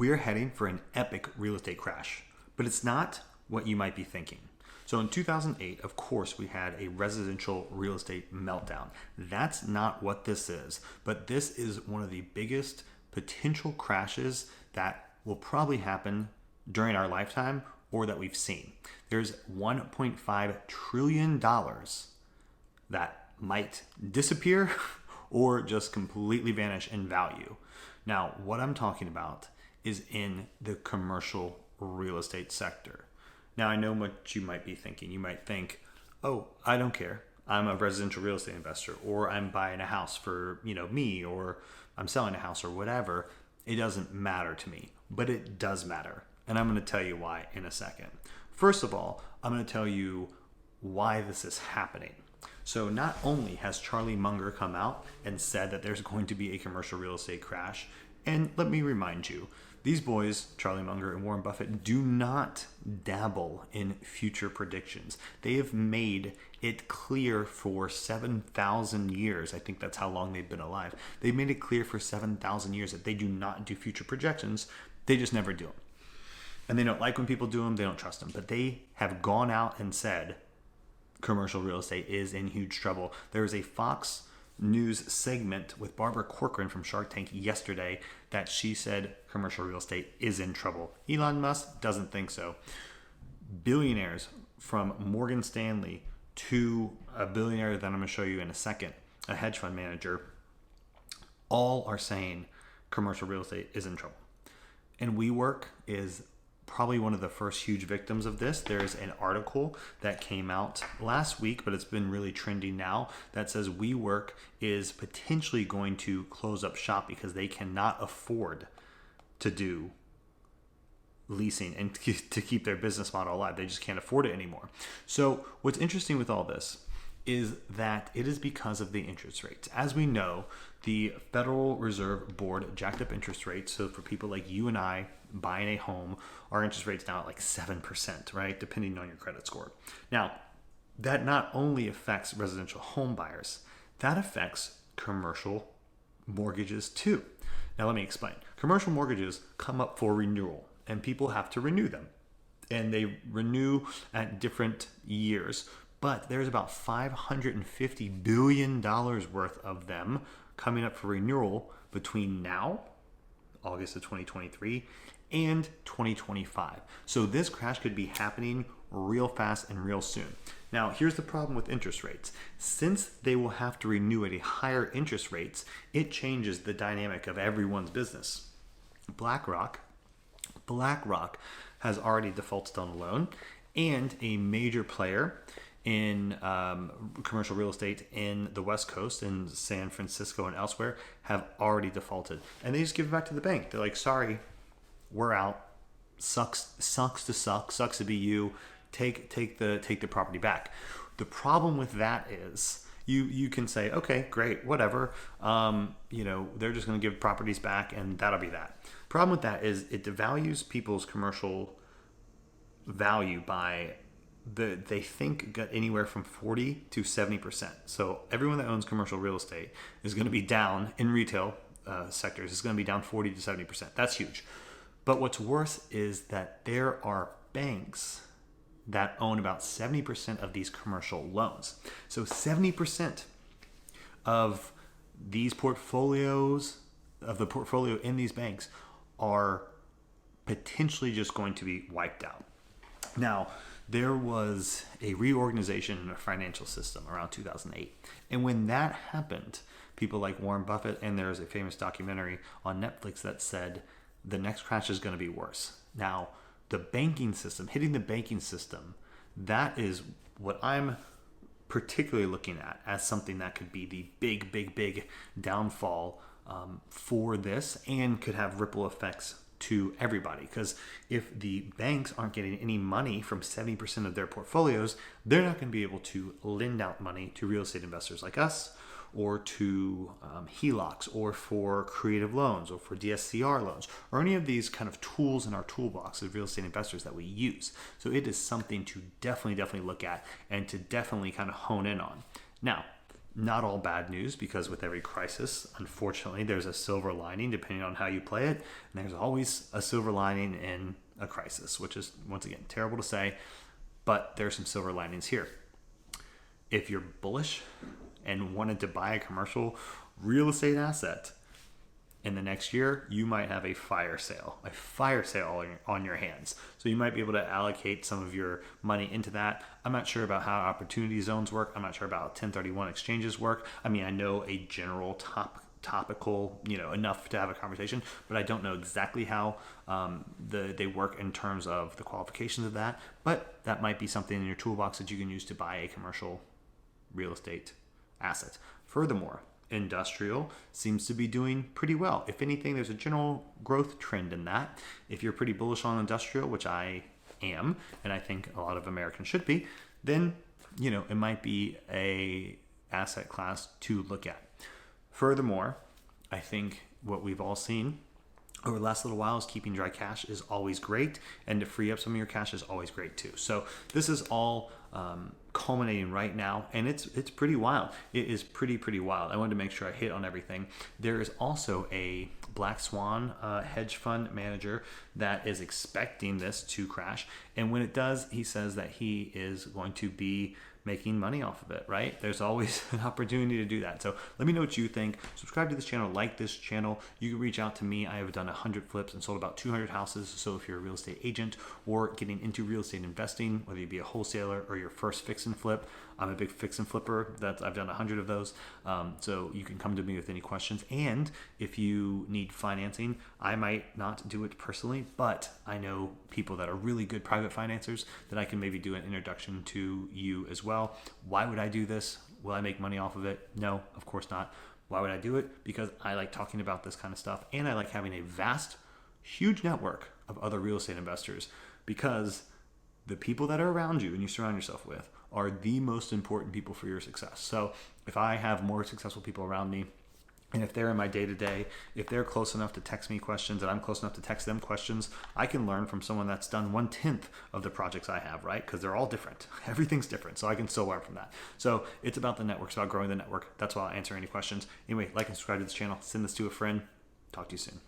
We are heading for an epic real estate crash, but it's not what you might be thinking. So in 2008, of course, we had a residential real estate meltdown. That's not what this is, but this is one of the biggest potential crashes that will probably happen during our lifetime or that we've seen. There's $1.5 trillion that might disappear or just completely vanish in value. Now, what I'm talking about is in the commercial real estate sector. Now, I know what you might be thinking. You might think, oh, I don't care. I'm a residential real estate investor, or I'm buying a house for, me, or I'm selling a house or whatever. It doesn't matter to me, but it does matter. And I'm going to tell you why in a second. First of all, I'm going to tell you why this is happening. So not only has Charlie Munger come out and said that there's going to be a commercial real estate crash, and let me remind you, these boys, Charlie Munger and Warren Buffett, do not dabble in future predictions. They have made it clear for 7,000 years. I think that's how long they've been alive. They've made it clear for 7,000 years that they do not do future projections. They just never do them. And they don't like when people do them. They don't trust them. But they have gone out and said commercial real estate is in huge trouble. There was a Fox News segment with Barbara Corcoran from Shark Tank yesterday that she said commercial real estate is in trouble. Elon Musk doesn't think so. Billionaires from Morgan Stanley to a billionaire that I'm going to show you in a second, a hedge fund manager, all are saying commercial real estate is in trouble. And WeWork is probably one of the first huge victims of this. There's an article that came out last week, but it's been really trending now, that says WeWork is potentially going to close up shop because they cannot afford to do leasing and to keep their business model alive. They just can't afford it anymore. So what's interesting with all this is that it is because of the interest rates. As we know, the Federal Reserve Board jacked up interest rates. So for people like you and I buying a home, our interest rate's now at like 7%, right? Depending on your credit score. Now, that not only affects residential home buyers, that affects commercial mortgages too. Now, let me explain. Commercial mortgages come up for renewal and people have to renew them. And they renew at different years. But there's about $550 billion worth of them coming up for renewal between now, August of 2023, and 2025. So this crash could be happening real fast and real soon. Now, here's the problem with interest rates. Since they will have to renew at a higher interest rates, it changes the dynamic of everyone's business. BlackRock has already defaulted on a loan, and a major player in commercial real estate in the West Coast, in San Francisco and elsewhere, have already defaulted. And they just give it back to the bank. They're like, sorry, we're out. Sucks to be you. Take the property back. The problem with that is you can say, okay, great, whatever. They're just going to give properties back and that'll be that. Problem with that is it devalues people's commercial value by they think got anywhere from 40 to 70%. So everyone that owns commercial real estate is going to be down in retail sectors. It's going to be down 40 to 70%. That's huge. But what's worse is that there are banks that own about 70% of these commercial loans. So 70% of these portfolios, of the portfolio in these banks, are potentially just going to be wiped out. Now, there was a reorganization in the financial system around 2008. And when that happened, people like Warren Buffett, and there's a famous documentary on Netflix that said the next crash is going to be worse. Now, the banking system, hitting the banking system, that is what I'm particularly looking at as something that could be the big downfall for this, and could have ripple effects to everybody. Because if the banks aren't getting any money from 70% of their portfolios, they're not going to be able to lend out money to real estate investors like us, or to HELOCs, or for creative loans, or for DSCR loans, or any of these kind of tools in our toolbox of real estate investors that we use. So it is something to definitely look at and to definitely kind of hone in on. Now, Not all bad news, because with every crisis, unfortunately, there's a silver lining depending on how you play it. And there's always a silver lining in a crisis, which is, once again, terrible to say, but there's some silver linings here. If you're bullish and wanted to buy a commercial real estate asset in the next year, you might have a fire sale on your hands. So you might be able to allocate some of your money into that. I'm not sure about how opportunity zones work. I'm not sure about how 1031 exchanges work. I mean, I know a general topical, enough to have a conversation, but I don't know exactly how they work in terms of the qualifications of that. But that might be something in your toolbox that you can use to buy a commercial real estate asset. Furthermore, industrial seems to be doing pretty well. If anything, there's a general growth trend in that. If you're pretty bullish on industrial, which I am, and I think a lot of Americans should be, then it might be a asset class to look at. Furthermore, I think what we've all seen over the last little while is keeping dry cash is always great, and to free up some of your cash is always great too. So this is all culminating right now, and it's pretty wild. It is pretty wild. I wanted to make sure I hit on everything. There is also a black swan hedge fund manager that is expecting this to crash, and when it does, he says that he is going to be making money off of it, right? There's always an opportunity to do that. So let me know what you think. Subscribe to this channel, like this channel. You can reach out to me. I have done 100 flips and sold about 200 houses. So if you're a real estate agent or getting into real estate investing, whether you be a wholesaler or your first fix and flip, I'm a big fix and flipper. I've done 100 of those. So you can come to me with any questions. And if you need financing, I might not do it personally, but I know people that are really good private financiers that I can maybe do an introduction to you as well. Why would I do this? Will I make money off of it? No, of course not. Why would I do it? Because I like talking about this kind of stuff, and I like having a vast, huge network of other real estate investors, because the people that are around you and you surround yourself with are the most important people for your success. So if I have more successful people around me, and if they're in my day-to-day, if they're close enough to text me questions and I'm close enough to text them questions, I can learn from someone that's done 1/10 of the projects I have, right? Because they're all different. Everything's different. So I can still learn from that. So it's about the network. It's about growing the network. That's why I'll answer any questions. Anyway, like and subscribe to this channel. Send this to a friend. Talk to you soon.